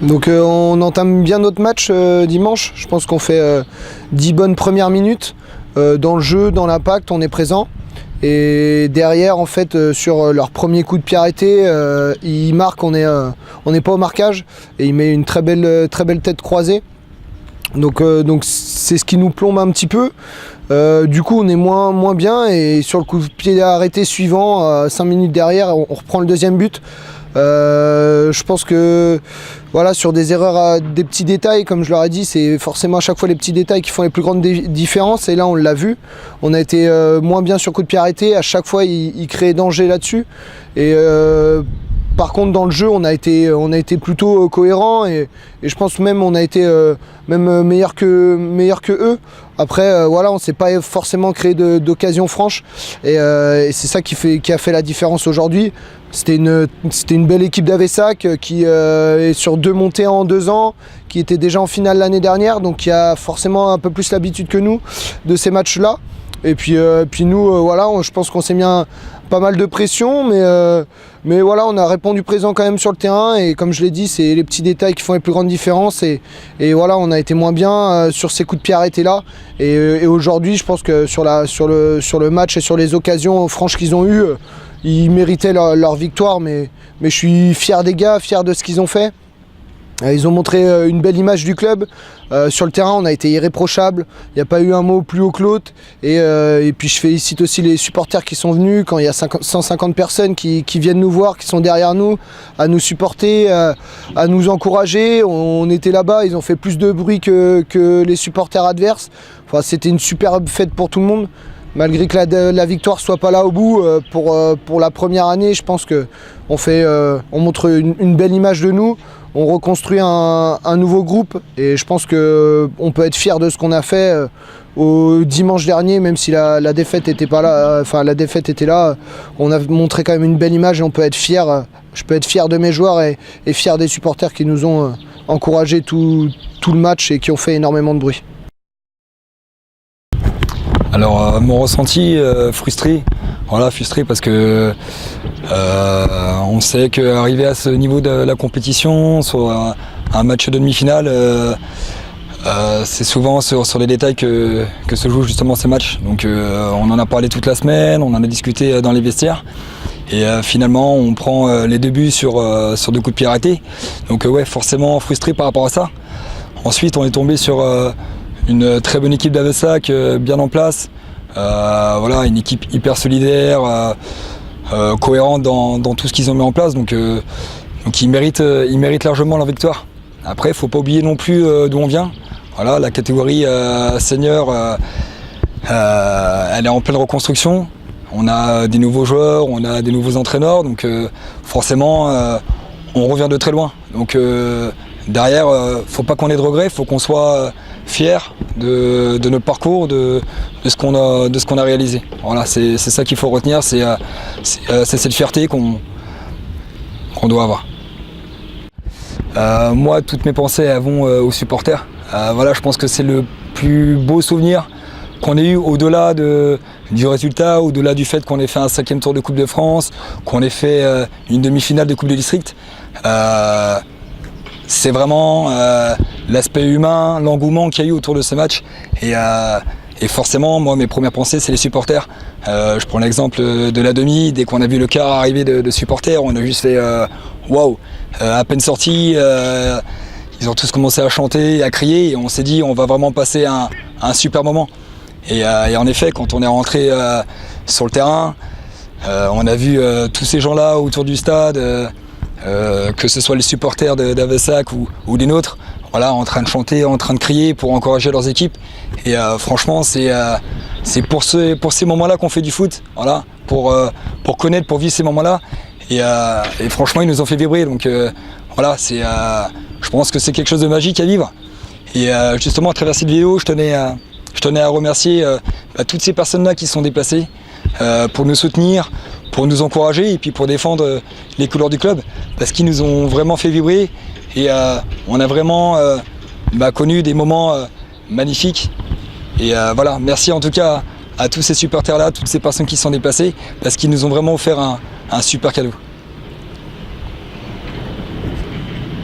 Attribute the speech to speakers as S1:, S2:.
S1: Donc on entame bien notre match dimanche. Je pense qu'on fait 10 bonnes premières minutes. Dans le jeu, dans l'impact, on est présent. Et derrière, en fait, sur leur premier coup de pied arrêté, il marque, on n'est pas au marquage. Et il met une très belle tête croisée. Donc c'est ce qui nous plombe un petit peu. Du coup on est moins bien et sur le coup de pied arrêté suivant, 5 minutes derrière, on reprend le deuxième but. Je pense que voilà, sur des erreurs, des petits détails, comme je leur ai dit, c'est forcément à chaque fois les petits détails qui font les plus grandes différences. Et là on l'a vu, on a été moins bien sur coup de pied arrêté, à chaque fois il créait danger là-dessus. Et par contre dans le jeu on a été plutôt cohérent et je pense même on a été meilleur que eux. Après voilà, on ne s'est pas forcément créé d'occasion franche et c'est ça qui a fait la différence aujourd'hui. C'était une belle équipe d'Avessac qui est sur 2 montées en 2 ans, qui était déjà en finale l'année dernière, donc qui a forcément un peu plus l'habitude que nous de ces matchs-là. Et puis nous, voilà, je pense qu'on s'est mis pas mal de pression, mais voilà, on a répondu présent quand même sur le terrain. Et comme je l'ai dit, c'est les petits détails qui font les plus grandes différences. Et voilà, on a été moins bien sur ces coups de pied arrêtés là. Et aujourd'hui, je pense que sur le match et sur les occasions franches qu'ils ont eues, ils méritaient leur victoire. Mais je suis fier des gars, fier de ce qu'ils ont fait. Ils ont montré une belle image du club. Sur le terrain, on a été irréprochable. Il n'y a pas eu un mot plus haut que l'autre. Et puis je félicite aussi les supporters qui sont venus. Quand il y a 150 personnes qui viennent nous voir, qui sont derrière nous, à nous supporter, à nous encourager. On était là-bas, ils ont fait plus de bruit que les supporters adverses. Enfin, c'était une superbe fête pour tout le monde. Malgré que la victoire soit pas là au bout, pour la première année, je pense qu'on montre une belle image de nous. On reconstruit un nouveau groupe et je pense qu'on peut être fier de ce qu'on a fait au dimanche dernier, même si la défaite était pas là. Enfin, la défaite était là. On a montré quand même une belle image et on peut être fier. Je peux être fier de mes joueurs et fier des supporters qui nous ont encouragés tout le match et qui ont fait énormément de bruit.
S2: Alors mon ressenti, frustré parce que on sait qu'arriver à ce niveau de la compétition, sur un match de demi-finale, c'est souvent sur les détails que se jouent justement ces matchs. Donc on en a parlé toute la semaine, on en a discuté dans les vestiaires. Et finalement on prend les 2 buts sur 2 coups de pied arrêtés. Donc ouais, forcément frustré par rapport à ça. Ensuite on est tombé sur une très bonne équipe d'Avessac, bien en place. Voilà, une équipe hyper solidaire, cohérente dans tout ce qu'ils ont mis en place. Donc ils méritent largement leur victoire. Après, il ne faut pas oublier non plus d'où on vient. Voilà, la catégorie senior, elle est en pleine reconstruction. On a des nouveaux joueurs, on a des nouveaux entraîneurs. Donc forcément, on revient de très loin. Donc derrière, faut pas qu'on ait de regrets, faut qu'on soit fiers de notre parcours, de ce qu'on a réalisé. Voilà, c'est ça qu'il faut retenir, c'est cette fierté qu'on doit avoir. Moi, toutes mes pensées vont aux supporters. Voilà, je pense que c'est le plus beau souvenir qu'on ait eu au-delà du résultat, au-delà du fait qu'on ait fait un 5e tour de Coupe de France, qu'on ait fait une demi-finale de Coupe de District. C'est vraiment l'aspect humain, l'engouement qu'il y a eu autour de ce match. Et forcément, moi, mes premières pensées, c'est les supporters. Je prends l'exemple de la demi. Dès qu'on a vu le quart arriver de supporters, on a juste fait waouh. À peine sorti, ils ont tous commencé à chanter, à crier. Et on s'est dit, on va vraiment passer un super moment. Et en effet, quand on est rentré sur le terrain, on a vu tous ces gens-là autour du stade. Que ce soit les supporters d'Avessac ou des nôtres, voilà, en train de chanter, en train de crier pour encourager leurs équipes. Et franchement, c'est pour ces moments-là qu'on fait du foot, voilà, pour connaître, pour vivre ces moments-là. Et franchement, ils nous ont fait vibrer. Donc voilà, je pense que c'est quelque chose de magique à vivre. Et justement, à travers cette vidéo, je tenais à remercier toutes ces personnes-là qui se sont déplacées pour nous soutenir, pour nous encourager et puis pour défendre les couleurs du club, parce qu'ils nous ont vraiment fait vibrer et on a vraiment connu des moments magnifiques. Et voilà, merci en tout cas à tous ces supporters-là, toutes ces personnes qui se sont déplacées, parce qu'ils nous ont vraiment offert un super cadeau.